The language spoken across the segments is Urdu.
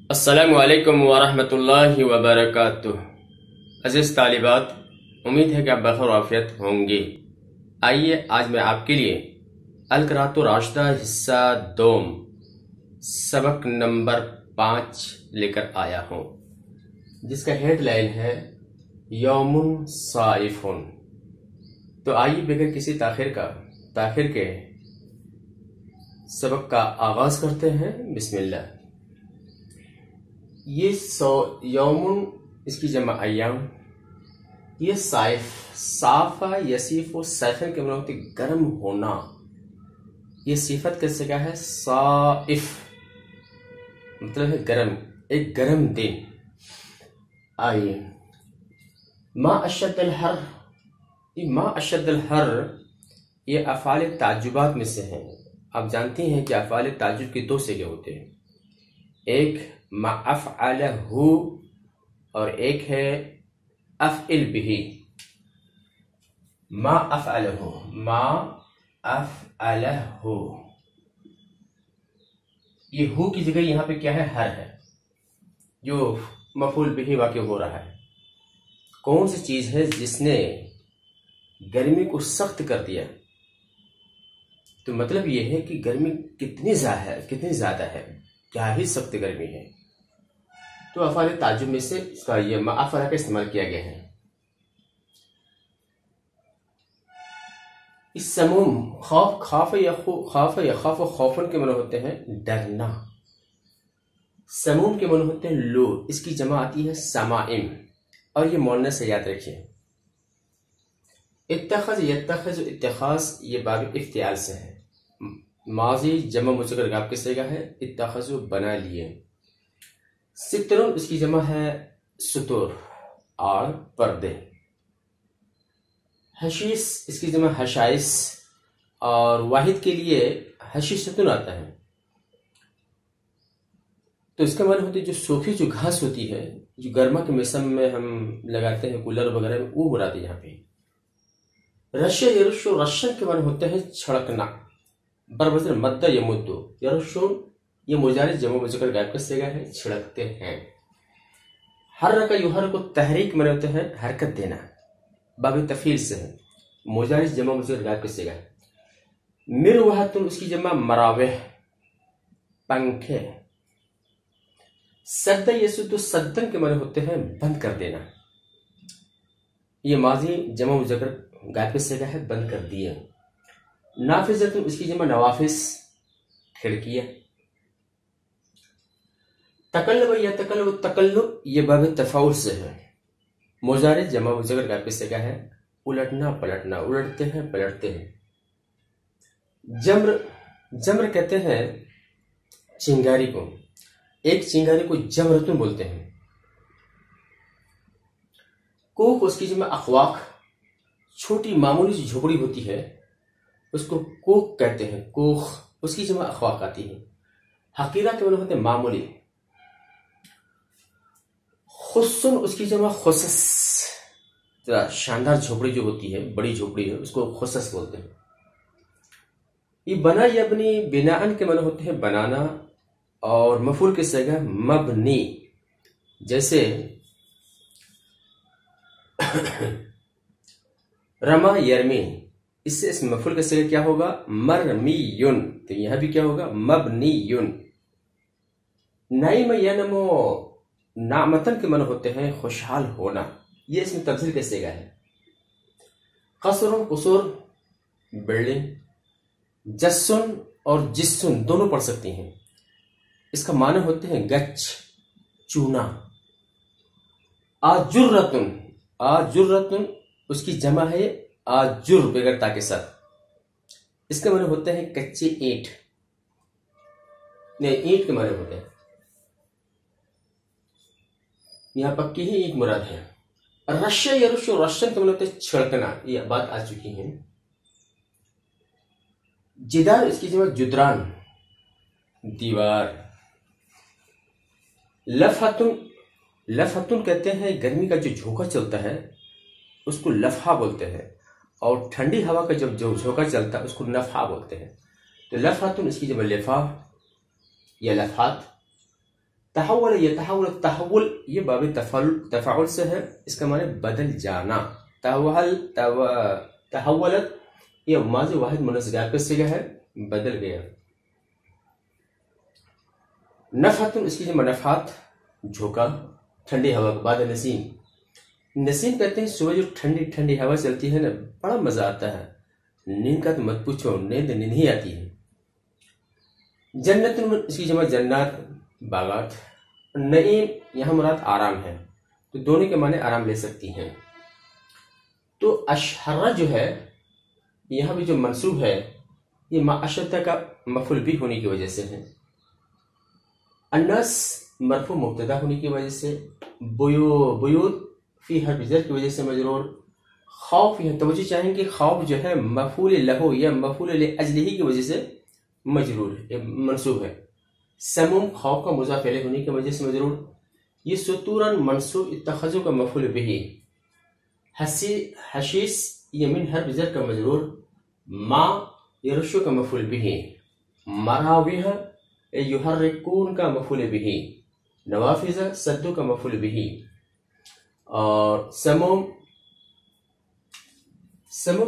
السلام علیکم ورحمۃ اللہ وبرکاتہ۔ عزیز طالبات، امید ہے کہ آپ بخیر عافیت ہوں گے۔ آئیے آج میں آپ کے لیے القراءۃ الراشدہ حصہ دوم سبق نمبر 5 لے کر آیا ہوں، جس کا ہیڈ لائن ہے یوم صائف۔ تو آئیے بغیر کسی تاخیر کے سبق کا آغاز کرتے ہیں۔ بسم اللہ۔ یہ یومن اس کی جمع ایام، یہ صافہ یصیف و صیفن کے معنی ہوتے گرم ہونا، یہ صفت کا صیغہ ہے صائف، مطلب ہے گرم، ایک گرم دن۔ آئیے ما اشد الحر، ما اشد الحر یہ افعال تعجبات میں سے ہیں۔ آپ جانتے ہیں کہ افعال تعجب کے دو صیغے ہوتے ہیں، ایک ما افعلہ اور ایک ہے افعل بہ۔ ما افعلہ، ما افعلہ، یہ ہو کی جگہ یہاں پہ کیا ہے؟ ہر ہے، جو مفعول بہ واقع ہو رہا ہے۔ کون سی چیز ہے جس نے گرمی کو سخت کر دیا؟ تو مطلب یہ ہے کہ گرمی کتنی زیادہ ہے، کیا ہی سخت گرمی ہے۔ تو افعال تعجب میں سے اس کا یہ ما افعلہ کا استعمال کیا گیا ہے۔ اس سموم، خاف یخاف خوفن کے معنی ہوتے ہیں ڈرنا، سموم کے معنی ہوتے ہیں لو، اس کی جمع آتی ہے سمائم، اور یہ مؤنث سے یاد رکھیں۔ اتخذ یتخذ، اتخاذ یہ باب افتعال سے ہے، ماضی جمع مذکر غائب کے صیغہ ہے، اتخذ بنا لیے۔ سترون اس کی جمع ہے ستور اور پردے۔ حشیش اس کی جمع حشائش، اور واحد کے لیے حشیشتن آتا ہے۔ تو اس کا معنی ہوتی ہے جو سوکھی جو گھاس ہوتی ہے، جو گرما کے موسم میں ہم لگاتے ہیں کولر وغیرہ میں، وہ مراد ہے یہاں پہ۔ رش یرش، رشن کے معنی ہوتے ہیں چھڑکنا، بربزر مد یمدو، یرشون یہ مجارد جمع مذکر غائب کا صیغہ ہے، چھڑکتے ہیں۔ حرک یحرک، تحریک معنی ہوتے ہیں حرکت دینا، باب تفعیل سے ہے، مجارد جمع مذکر غائب کا صیغہ ہے۔ مروحۃ اس کی جمع مراوح، پنکھے۔ سد یسد، سدن کے معنی ہوتے ہیں بند کر دینا، یہ ماضی جمع مذکر غائب کا صیغہ ہے، بند کر دیا۔ نافذۃ اس کی جمع نوافذ، کھڑکیاں۔ تقلب یا تقلب یہ باب تفاعل سے ہے، مضارع جمع مذکر غائب کا صیغہ ہے، الٹنا پلٹنا، الٹتے ہیں پلٹتے ہیں۔ جمر کہتے ہیں چنگاری کو، ایک چنگاری کو جمرتن بولتے ہیں۔ کوخ اس کی جمع اخواق، چھوٹی معمولی سی جھوپڑی ہوتی ہے اس کو کوخ کہتے ہیں، کوخ اس کی جمع اخواق آتی ہے۔ حقیرہ کے معنی ہوتے ہیں معمولی۔ خصن اس کی جمع خصص، شاندار جھوپڑی جو ہوتی ہے، بڑی جھوپڑی ہے، اس کو خصص بولتے ہیں۔ یہ بنا یبنی، بناءن کے معنی ہوتے ہیں بنانا، اور مفعول کے صیغہ مبنی، جیسے رما یرمی، اس سے اس مفعول کا صیغہ کیا ہوگا؟ مرمیون، تو یہاں بھی کیا ہوگا؟ مبنیون۔ نعیم ینمو، نعمتن کے معنی ہوتے ہیں خوشحال ہونا، یہ اس میں تفضیل کا صیغہ ہے۔ قصر، قصور بلڈنگ۔ جسن اور جسن دونوں پڑھ سکتی ہیں، اس کا معنی ہوتے ہیں گچ، چونا۔ آجرتن، آجرتن اس کی جمع ہے آجر بغیر تا کے ساتھ، اس کا معنی ہوتا ہے کچے اینٹ، نہیں اینٹ کے معنی ہوتے ہیں، یہاں پکی ہی اینٹ مراد ہے۔ رش یرش، رشن کے معنی ہوتے ہیں چھڑکنا، یہ بات آ چکی ہے۔ جدار اس کی جمع جدران، دیوار۔ لفحتن کہتے ہیں گرمی کا جو جھونکا چلتا ہے اس کو لفحہ بولتے ہیں، اور ٹھنڈی ہوا کا جب جو جھونکا چلتا ہے اس کو نفحہ بولتے ہیں۔ تو لفحتن اس کی جمع لفاف یا لفحات۔ تحول یتحول، تحول یہ باب تفاعل سے ہے، اس کا معنی بدل جانا. تحولت یہ ماضی واحد منصرف کا صیغہ ہے، بدل گیا. نفحت اس کی جمع نفحات، جھوکا. ٹھنڈی ہوا کے بعد نسیم. نسیم کہتے ہیں صبح جو ٹھنڈی ٹھنڈی ہوا چلتی ہے نا، بڑا مزہ آتا ہے. نیند کا تو مت پوچھو، نیند ہی آتی ہے. جنت اس کی جمع جنات، باغات. نعیم یہاں مراد آرام ہے، تو دونوں کے معنی آرام لے سکتی ہیں. تو اشہر جو ہے یہاں بھی جو منصوب ہے یہ ما اشدہ کا مفعول بھی ہونے کی وجہ سے ہے. الناس مرفوع مبتدا ہونے کی وجہ سے. بیوت فی حرف جر کی وجہ سے مجرور. خوف یہ توجہ چاہیں کہ خوف جو ہے مفعول لہو یا مفعول لاجلہ کی وجہ سے مجرور ہے، منصوب ہے. سموم خوف کا مضاف الیہ ہونے کی وجہ سے مجرور. یہ ستورا منصوب اتخذوا کا مفعول به. حشیش یہ من حرف جر کا مجرور. ما یرشو کا مفعول به. مراویہ یحرکون کا مفعول به. نوافذ سدو کا مفعول به. اور سموم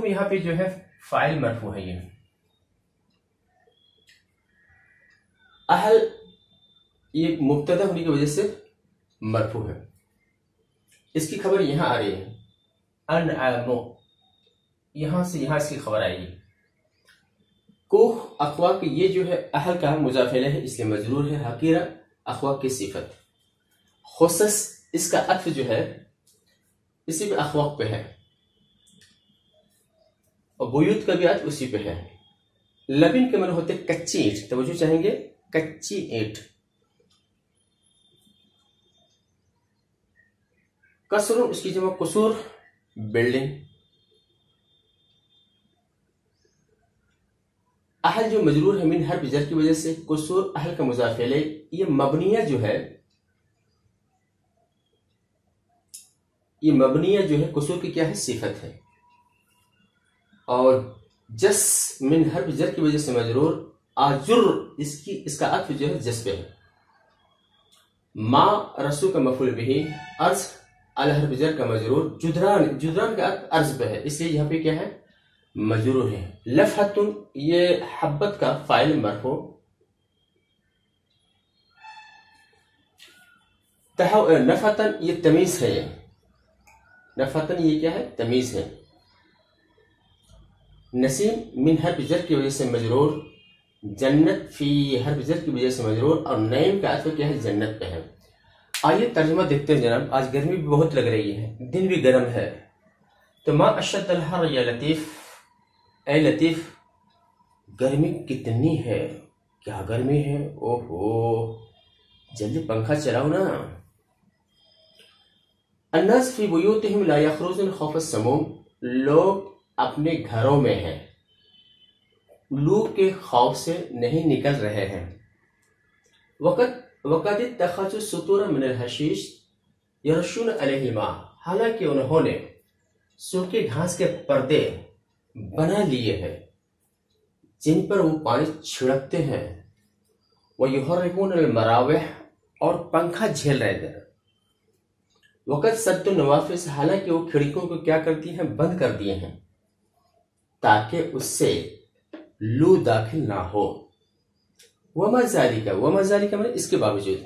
یہاں پہ جو ہے فاعل مرفوع ہے. یہ اہل یہ مبتدا ہونے کی وجہ سے مرفوع ہے. اس کی خبر یہاں آ رہی ہے انعامو، یہاں سے یہاں اس کی خبر آئے گی. کوہ اخواق یہ جو ہے اہل کا مضاف الیہ ہے، اس لیے مجرور ہے. حقیرہ اخواق کی صفت. خصص اس کا عطف جو ہے اسی پہ اخواق پہ ہے، اور بیوت کا بھی عطف اسی پہ ہے. لبن کے معنی ہوتے کچی اینٹ. توجہ چاہیں گے، کچی اینٹ. قصر اس کی جمع قصور، بلڈنگ. اہل جو مجرور ہے من حرف جر کی وجہ سے. قصور اہل کا مضاف الیہ. یہ مبنیہ جو ہے، یہ مبنیہ جو ہے قصور کی کیا ہے؟ صفت ہے. اور جس من حرف جر کی وجہ سے مجرور. آجر اس کا عطف جو ہے جس پہ ہے. ما رسو کا مفعول به. ارض الحرف جر کا مجرور. جدران کا عطف ارض پہ ہے، اس لیے یہاں پہ کیا ہے؟ مجرور ہے. لفحت یہ حبت کا فاعل مرفوع. نفحتن یہ تمیز ہے. نفحتن یہ کیا ہے؟ تمیز ہے. نسیم من حرف جر کی وجہ سے مجرور. جنت فی حرف جر کی وجہ سے مجرور. اور نعیم کا عطف کیا ہے؟ جنت پہ ہے. آئیے ترجمہ دیکھتے ہیں جناب. آج گرمی بھی بہت لگ رہی ہے، دن بھی گرم ہے. تو ما اشد الحر یا لطیف، اے لطیف گرمی کتنی ہے، کیا گرمی ہے. اوہو جلدی پنکھا چلاؤ نا. الناس فی بیوتہم لا یخرجون خوف السموم. لوگ اپنے گھروں میں ہیں، لو کے خوف سے نہیں نکل رہے ہیں. وقد اتخذوا سطورا من الحشیش یرشون علیہ الماء. حالانکہ انہوں نے سوکھے گھاس کے پردے بنا لیے ہیں جن پر وہ پانی چھڑکتے ہیں. وَيُحَرِّكُونَ الْمَرَاوِحَ اور پنکھا جھیل رہے تھے. وقت سد النوافذ حالانکہ وہ کھڑکیوں کو کیا کرتی ہیں؟ بند کر دیے ہیں تاکہ اس سے لو داخل نہ ہو. وما ذالک مطلب اس کے باوجود.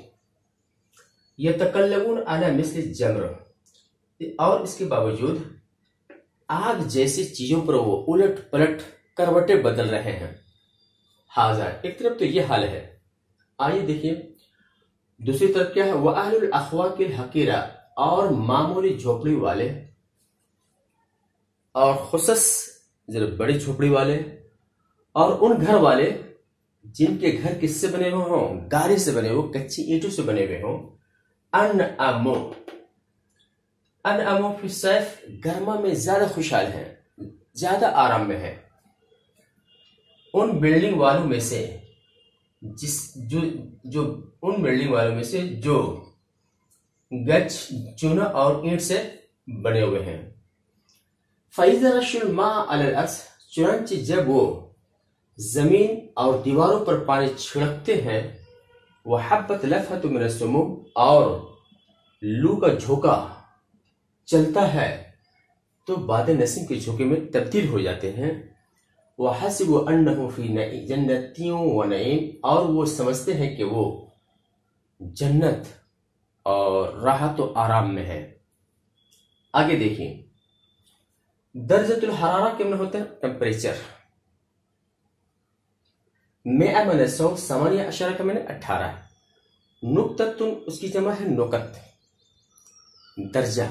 یتقلبون علی مثل الجمر اور اس کے باوجود آگ جیسی چیزوں پر وہ الٹ پلٹ کروٹیں بدل رہے ہیں. حاضر ایک طرف تو یہ حال ہے. آئیے دیکھیے دوسری طرف کیا ہے. وَأَهْلُ الْأَخْوَاقِ الْحَقِيرَةِ اور معمولی جھوپڑی والے، اور خصوص ذرا بڑی جھوپڑی والے، اور ان گھر والے جن کے گھر کس سے بنے ہوئے ہوں؟ گارے سے بنے ہوئے، کچی اینٹوں سے بنے ہوئے ہوں. انعموا فی الصیف گرما میں زیادہ خوشحال ہیں، زیادہ آرام میں ہیں. ان بلڈنگ والوں میں سے جو گچ چونا اور اینٹ سے بنے ہوئے ہیں. فَإِذَا رَشُّ الْمَاءَ عَلَى الْأَرْضِ چنانچہ جب وہ زمین اور دیواروں پر پانی چھڑکتے ہیں. وحبت لفحۃ من السموم، اور لو کا جھونکا چلتا ہے تو باد نسیم کے جھونکے میں تبدیل ہو جاتے ہیں۔ وحسبوا انه فی جنت و نعیم، اور وہ سمجھتے ہیں کہ وہ جنت اور راحت و آرام میں ہے۔ آگے دیکھیں، درجۃ الحرارہ کے من ہوتا ہے ٹیمپریچر، 100 من 100، 18 کا من 18، نقطۃ اس کی جمع ہے نقط، درجہ۔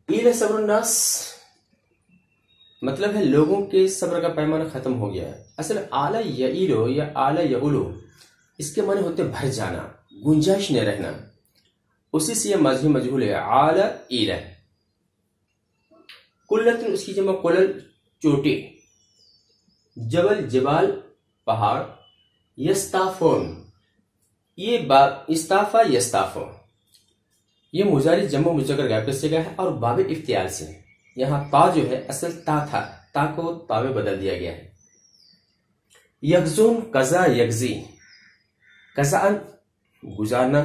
ایل صبر الناس مطلب ہے لوگوں کے صبر کا پیمانہ ختم ہو گیا ہے۔ اصل اعلی یعیلو یا اعلی یعلو اس کے معنی ہوتے بھر جانا، گنجائش نہ رہنا، اسی سے یہ ماضی مجہول ہے، اعلی ایلا۔ قلت اس کی جمع قلل، چوٹی، جبل جبال پہاڑ، یستافون یہ استافا یستافو یہ مضارع جمع مذکر غائب کا صیغہ ہے اور باب افتعال سے۔ یہاں تا جو ہے اصل تا تھا، تا کو تا میں بدل دیا گیا ہے۔ یغزون قضا یغزی، قضاء گزارنا،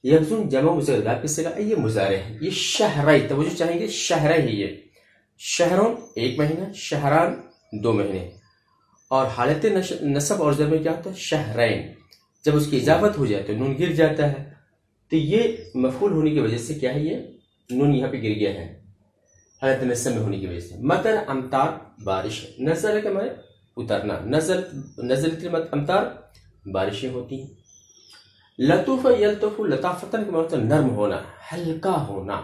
یغزون جمع مذکر غائب کا صیغہ، یہ مضارع ہے۔ یہ شہرئی، توجہ چاہیں گے، شہرئی ہی یہ، شہرون 1 مہینہ، شہران 2 مہینے، اور حالت نصب اور جر میں کیا ہوتا ہے؟ شہرین۔ جب اس کی اضافت ہو جائے تو نون گر جاتا ہے، تو یہ مفعول ہونے کی وجہ سے کیا ہے، یہ نون یہاں پہ گر گیا ہے حالت نصب میں ہونے کی وجہ سے۔ مطر امطار بارش، نزل کے معنی اترنا، نزلت امطار بارشیں ہوتی ہیں۔ لطوف یلطف، لطافتن کے معنی نرم ہونا، ہلکا ہونا،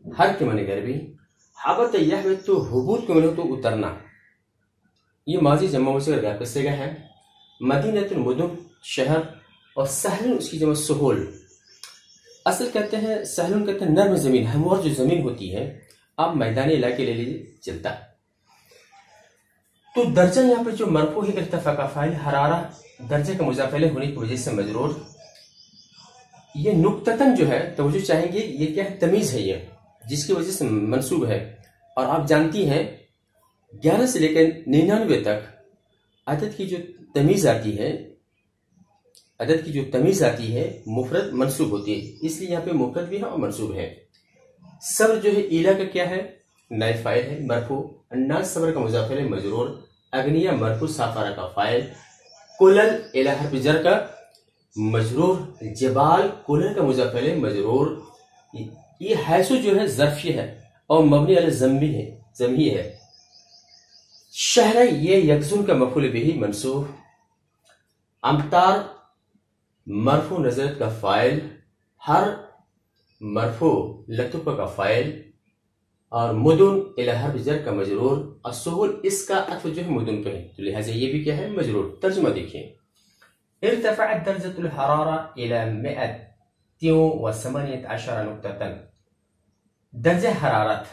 ہر کے معنی گرمی۔ حبت یحبت، حبوط کے معنی تو اترنا، یہ ماضی جمع مذکر غائب کا صیغہ ہے۔ مدینۃ المدن شہر، اور سہل اس کی جمع سہول، اصل کہتے ہیں سہلون کہتے ہیں نرم زمین، ہموار جو زمین ہوتی ہے، آپ میدانی علاقے لے لیجیے چلتا ہے۔ تو درجہ یہاں پر جو مرفوع ہے ارتفاع کا فاعل، حرارہ درجہ کا مضاف الیہ ہونے کی وجہ سے مجرور۔ یہ نقطتاً جو ہے توجہ چاہیں گے، یہ کیا ہے؟ تمیز ہے، یہ جس کی وجہ سے منصوب ہے۔ اور آپ جانتی ہیں 11 سے لے کر 99 تک عدد کی جو تمیز آتی ہے، مفرد منصوب ہوتی ہے، اس لیے یہاں پہ مفرد بھی ہے اور منصوب ہے۔ صبر جو ہے ایلا کا کیا ہے؟ نائب فاعل ہے، مرفوع۔ الناس صبر کا مضاف الیہ مجرور، اغنیا مرفوع صافارہ کا فاعل، کلل الی حرف جر کا مجرور، جبال کلل کا مضاف الیہ مجرور۔ یہ حیثو جو ہے ظرفی ہے اور مبنی علی ضمیر ہے۔ شہر یہ یکزون کا مفعول بہ منصوب، امطار مرفوع نزلت کا فاعل، ہر مرفوع لطف کا فاعل، اور مدن الی حرف جر کا مجرور، السہول اس کا عطف جو ہے مدن پہ ہے، تو لہٰذا یہ بھی کیا ہے؟ مجرور۔ ترجمہ دیکھیں، ارتفعت درجۃ الحرارہ الی 118 نقطۃ، درجہ حرارت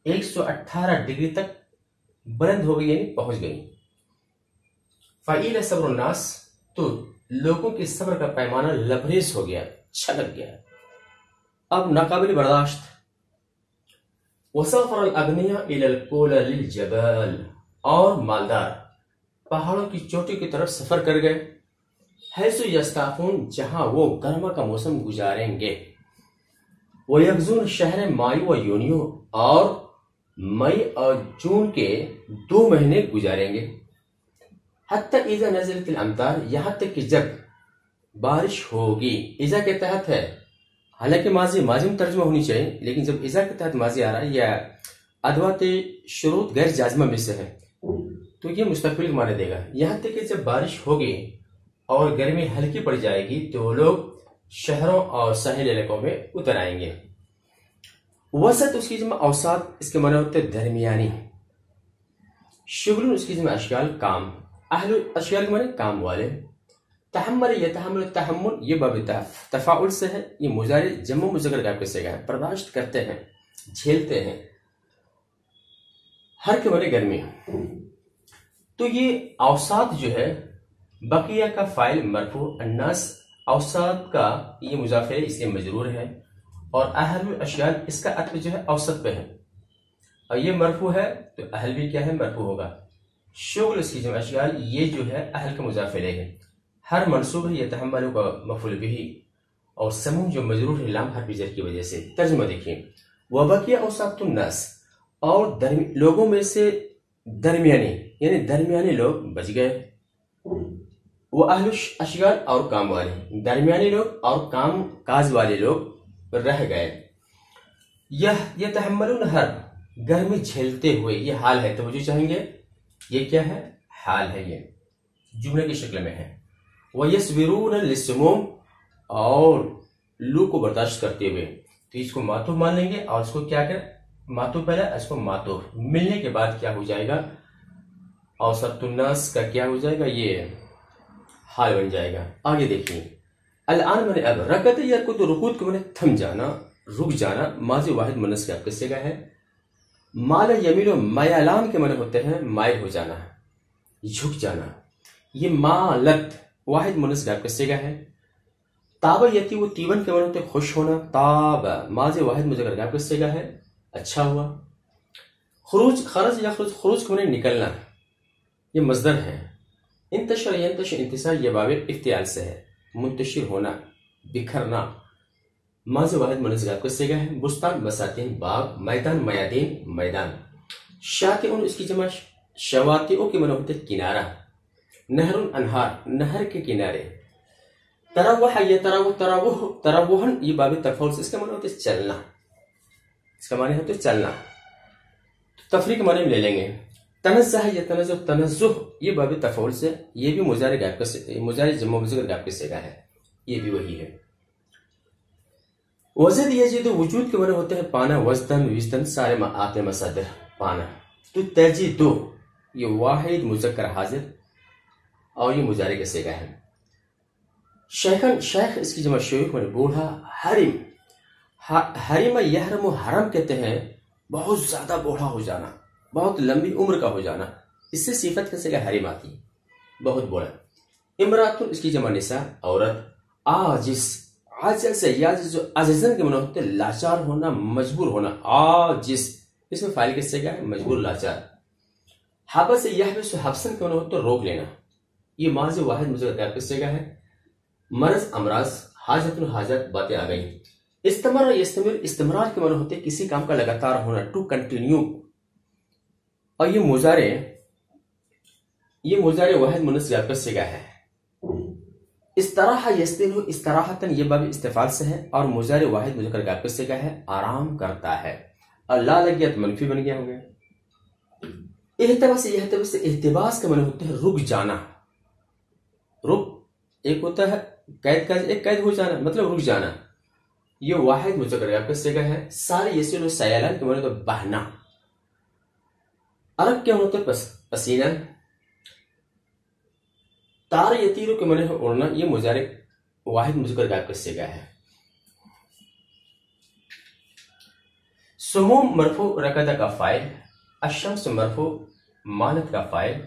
118 ڈگری تک بلند ہو گئی، یعنی پہنچ گئی۔ فَإِلَى صبر الناس، تو لوگوں کے صبر کا پیمانہ لبریز ہو گیا، چھلک گیا، اب ناقابل برداشت۔ وَسَافَرَ الْأَغْنِيَاءُ إِلَى الْكُلَلِ الْجَبَالِ، اور مالدار پہاڑوں کی چوٹی کی طرف سفر کر گئے، حیث یستافون جہاں وہ گرما کا موسم گزاریں گے، وَيَغْزُونَ شہر مائی و یونیو، اور مئی اور جون کے 2 مہینے گزاریں گے۔ حتی اذا نزلت الامطار، یہاں تک کہ جب بارش ہوگی، اذا کے تحت ہے، حالانکہ ماضی میں ترجمہ ہونی چاہیے، لیکن جب اذا کے تحت ماضی آ رہا ہے یا ادوات شروط غیر جازمہ میں سے ہے تو یہ مستقبل کا معنی دے گا۔ یہاں تک کہ جب بارش ہوگی اور گرمی ہلکی پڑ جائے گی تو لوگ شہروں اور ساحل علاقوں میں اتر آئیں گے۔ وسط اس کی جمع اوساط، اس کے معنی ہوتے درمیانی۔ شغل اس کی جمع اشغال، کام۔ اہل اشغال کے معنی کام والے۔ تحمل یتحمل، تحمل یہ باب تفاعل سے ہے، یہ مضارع جمع مذکر غائب کا صیغہ ہے، برداشت کرتے ہیں، جھیلتے ہیں۔ ہر کے معنی گرمی۔ تو یہ اوساط جو ہے بقیہ کا فاعل مرفوع، الناس اوساط کا یہ مضاف ہے اس لیے مجرور ہے، اور اہل الاشغال اس کا عطف جو ہے اوسط پہ ہے، اور یہ مرفوع ہے تو اہل بھی کیا ہے؟ مرفوع ہوگا۔ شغل اس کی جمع اشغال یہ جو ہے اہل کا مضاف الیہ ہے. ہر منصوب ہے یتحمل کا مفعول به اور سمون جو مجرور ہے لام حرف جر کی وجہ سے. ترجمہ دیکھیں. وبقي اوسط الناس اور لوگوں میں سے درمیانی یعنی درمیانی لوگ بچ گئے. وہ اہل اشغال اور کام والے درمیانی لوگ اور کام کاج والے لوگ رہ گئے. یہ تحملون حرب گرمی جھیلتے ہوئے یہ حال ہے. توجہ چاہیں گے یہ کیا ہے؟ حال ہے. یہ جملے کی شکل میں ہے. وَيَصْبِرُونَ لِلسُّمُومِ اور لو کو برداشت کرتے ہوئے. تو اس کو معطوف مان لیں گے اور اس کو کیا کریں معطوف پہلا اس کو معطوف ملنے کے بعد کیا ہو جائے گا اوسط الناس کا کیا ہو جائے گا یہ حال بن جائے گا. آگے دیکھیں. الان میں نے اب رکعت یا کو تو رکوع کو میں نے تھم جانا رک جانا ماضی واحد مونث کا کس سے کا ہے. مال یمیل و میلان کے معنی ہوتے ہیں مائل ہو جانا جھک جانا. یہ مالت واحد مونث کا کس سے کا ہے. تاب یتی وہ تیون کے معنی ہوتے ہیں خوش ہونا. تاب ماضی واحد مذکر کا کس سے کا ہے اچھا ہوا. خروج خرج یا خروج کے معنی نکلنا یہ مصدر ہے. انتشر ینتشر انتصار یہ باب افتعال سے ہے. منتشر ہونا بکھرنا ماضی واحد مونث کا کس سے کا ہے. بستان بساتین باغ میدان میادین میدان. شاطئون اس کی جمع شواطئوں کے معنی ہوتے ہیں کنارہ. نہر انہار نہر کے کنارے. تروح یہ تروہن یہ باب تفعول سے اس کا معنی ہوتا ہے چلنا. اس کا معنی ہوتا ہے چلنا. تفریح کے معنی میں لے لیں گے. تنزہ یہ تنزہ تنزہ یہ باب تفعول سے یہ بھی مضارع غائب کا مضارع جمع مذکر غائب سے کا ہے. یہ بھی وہی ہے. وزد یزید وجود کے معنی ہوتے ہیں پانا وزدن سارے آتے مصادر پانا. تو تجید یہ واحد مذکر حاضر اور یہ مضارع کا صیغہ ہے. شیخن شیخ اس کی جمع شیخ میں بوڑھا. حرم حرم یحرم حرم کہتے ہیں بہت زیادہ بوڑھا ہو جانا بہت لمبی عمر کا ہو جانا. اس سے صفت کا صیغہ حرم آتی بہت بوڑھا. امرات اس کی جمع نساء عورت. عاجز عاجز سے یاجز عاجزن کے معنی ہوتے ہیں لاچار ہونا مجبور ہونا. عاجز اس میں فاعل کس سے کیا ہے مجبور لاچار. حبس یحبس حبسن کے معنی ہوتے ہیں روک لینا. یہ ماضی واحد مذکر کس سے کا ہے. مرض امراض حاجت حاجت باتیں آ گئی. استمر یستمر استمرار کے معنی ہوتے ہیں کسی کام کا لگاتار ہونا ٹو کنٹینیو. اور یہ مضارع واحد مونث کس سے کا ہے. استراحہ یستریح استراحتن یہ باب استفعال سے ہے اور مضارع واحد مذکر کا کس سے کا ہے آرام کرتا ہے. اور لا لگ گیا تو منفی بن گیا ہو گیا. احتباس احتباس احتباس کے معنی ہوتے ہیں رک جانا. رک ایک ہوتا ہے قید کا ایک قید ہو جانا مطلب رک جانا. یہ واحد مذکر کا کس سے کا ہے. سارے یسیل و سیلان کے معنی ہوتے بہنا. عرق کیا ہوتا ہے پسینہ. تار یتیرو کے معنی اڑنا یہ مضارع واحد مذکر کا کس سے کا ہے. سموم مرفوع رکعت کا فاعل. الشمس مرفوع مالت کا فاعل.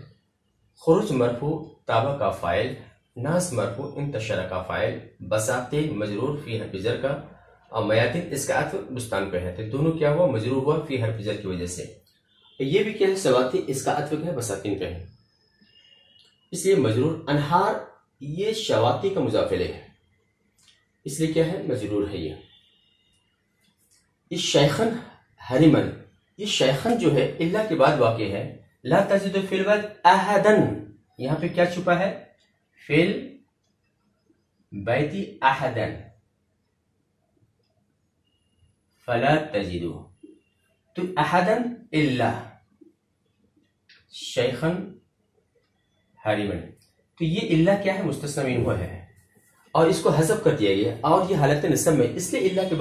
خروج مرفوع تابع کا فاعل. ناس مرفوع انتشر کا فاعل. بساتین مجرور فی حرف جر کا اور میاتین اس کا عطف بستان پہ ہے. دونوں کیا ہوا مجرور ہوا فی حرف جر کی وجہ سے. یہ بھی کیا ہے سواتی اس کا عطف ہے بساتین پہ ہے اس لیے مجرور. انہار یہ شواتی کا مضاف الیہ ہے اس لیے کیا ہے مجرور ہے. یہ شیخن حرمن یہ شیخن جو ہے اللہ کے بعد واقع ہے. لا تجد فی البلد احدن یہاں پہ کیا چھپا ہے فی البیت احدن فلا تجدو. تو احدن الا شیخن حرمن تو یہ اللہ کیا ہے مستثنی منہ ہے اور اس کو حذف کر دیا گیا اور یہ حالت نصب میں اس لیے اللہ کے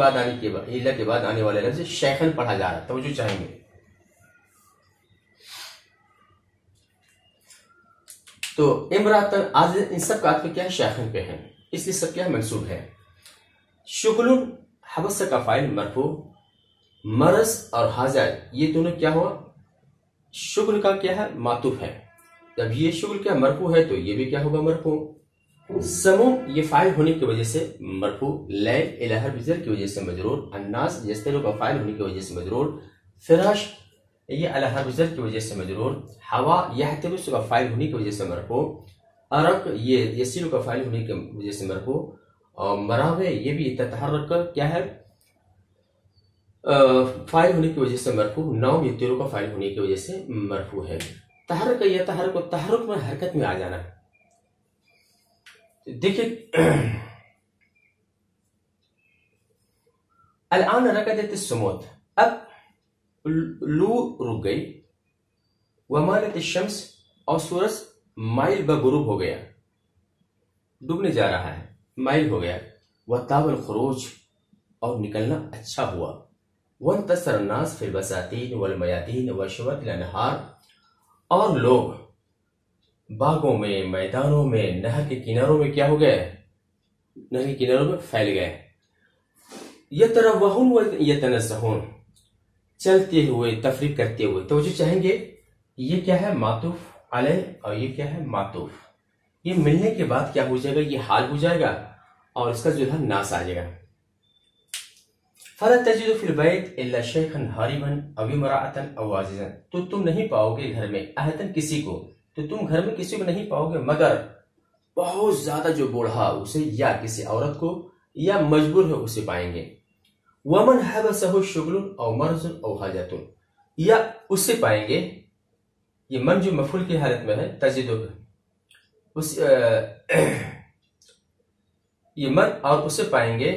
بعد آنے والے لفظ شیخن پڑھا جا رہا. توجہ چاہیں گے. تو امراتن آج ان سب کا عطف کیا ہے شیخن پہ ہے اس لیے سب کیا ہے منصوب ہے. شغل حبس کا فاعل مرفوع. مرض اور حاجت یہ دونوں کیا ہوا شغل کا کیا ہے معطوف ہے. جب یہ شغل کیا مرفوع ہے تو یہ بھی کیا ہوگا مرفوع. سموم یہ فاعل ہونے کی وجہ سے مرفوع. لیل الہ بزر کی وجہ سے مجرور. الناس یسترو کا فاعل ہونے کی وجہ سے مجرور. فراش یہ علی حرف جر کی وجہ سے مجرور، ہوا یحتبس کا فاعل ہونے کی وجہ سے مرفوع، ارق یہ یسیل کا فاعل ہونے کی وجہ سے مرفوع، اور مراوے یہ بھی تتحرک کیا ہے فاعل ہونے کی وجہ سے مرفوع، نوم یہ تیرو کا فاعل ہونے کی وجہ سے مرفوع ہے۔ تحرک یا تحرک میں حرکت میں آ جانا۔ دیکھیں الان رکدت السمود، اب لو رک گئی، ومالت الشمس اور سورج مائل بغروب ہو گیا، ڈوبنے جا رہا ہے، مائل ہو گیا، وطاب الخروج اور نکلنا اچھا ہوا، وانتصر الناس فی البساتین والمیادین وشوت الانہار، اور لوگ باغوں میں، میدانوں میں، نہر کے کناروں میں کیا ہو گئے؟ نہر کے کناروں میں پھیل گئے۔ یتروہون ویتنزہون، چلتے ہوئے، تفریح کرتے ہوئے۔ توجہ چاہیں گے یہ کیا ہے؟ معطوف علیہ، اور یہ کیا ہے؟ معطوف۔ یہ ملنے کے بعد کیا ہو جائے گا؟ یہ حال ہو جائے گا اور اس کا جو ہے ناس آ جائے گا۔ فَلَا تَجِدُ فِي الْبَيْتِ إِلَّا شَيْخًا هَارِبًا أَوْ امْرَأَةً أَوْ عَاجِزًا، تو تم نہیں پاؤ گے گھر میں احتن کسی کو، تو تم گھر میں کسی کو نہیں پاؤ گے مگر بہت زیادہ جو بوڑھا اسے، یا کسی عورت کو، یا مجبور ہے اسے پائیں گے۔ وَمَنْ حَبَسَهُ شُغْلٌ أَوْ مَرْضٌ أَوْ حَاجَةٌ، یا اسے پائیں گے، یہ من جو مفعول کی حالت میں ہے تجد، یہ من اور اسے پائیں گے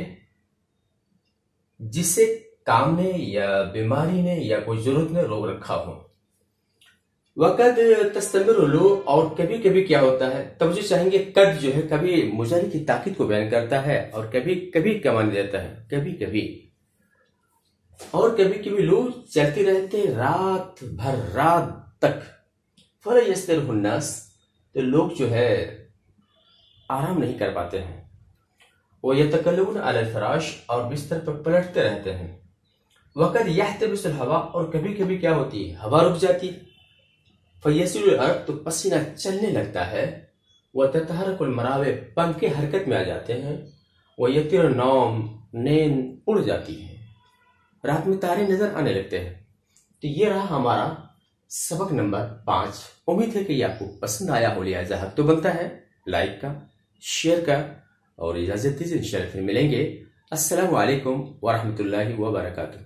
جسے کام نے یا بیماری نے یا کوئی ضرورت نے روک رکھا ہو۔ وقد تستمر لو، اور کبھی کبھی کیا ہوتا ہے؟ توجہ چاہیں گے قد جو ہے کبھی مضارع کی تاکید کو بیان کرتا ہے اور کبھی کبھی کا معنی دیتا ہے، کبھی کبھی، اور کبھی کبھی لو چلتے رہتے رات بھر، رات تک۔ فَلَا يَسْتَرِيحُ النَّاسُ، تو لوگ جو ہے آرام نہیں کر پاتے ہیں۔ وَيَتَقَلَّبُونَ عَلَى الْفِرَاشِ، اور بستر پر پلٹتے رہتے ہیں۔ وَقَدْ يَحْتَبِسُ الْهَوَاءُ، اور کبھی کبھی کیا ہوتی ہے؟ ہوا رک جاتی۔ فَيَسِيلُ الْعَرَقُ، تو پسینہ چلنے لگتا ہے۔ وَتَتَحَرَّكُ الْمَرَاوِعُ، پنکھے حرکت میں آ جاتے ہیں۔ وَيَطِيرُ النَّوْمُ، نیند اڑ جاتی ہے، رات میں تارے نظر آنے لگتے ہیں۔ تو یہ رہا ہمارا سبق نمبر 5۔ امید ہے کہ یہ آپ کو پسند آیا ہو، لہٰذا حق تو بنتا ہے لائک کا، شیئر کا، اور اجازت دیجیے انشاءاللہ پھر ملیں گے۔ السلام علیکم ورحمۃ اللہ وبرکاتہ۔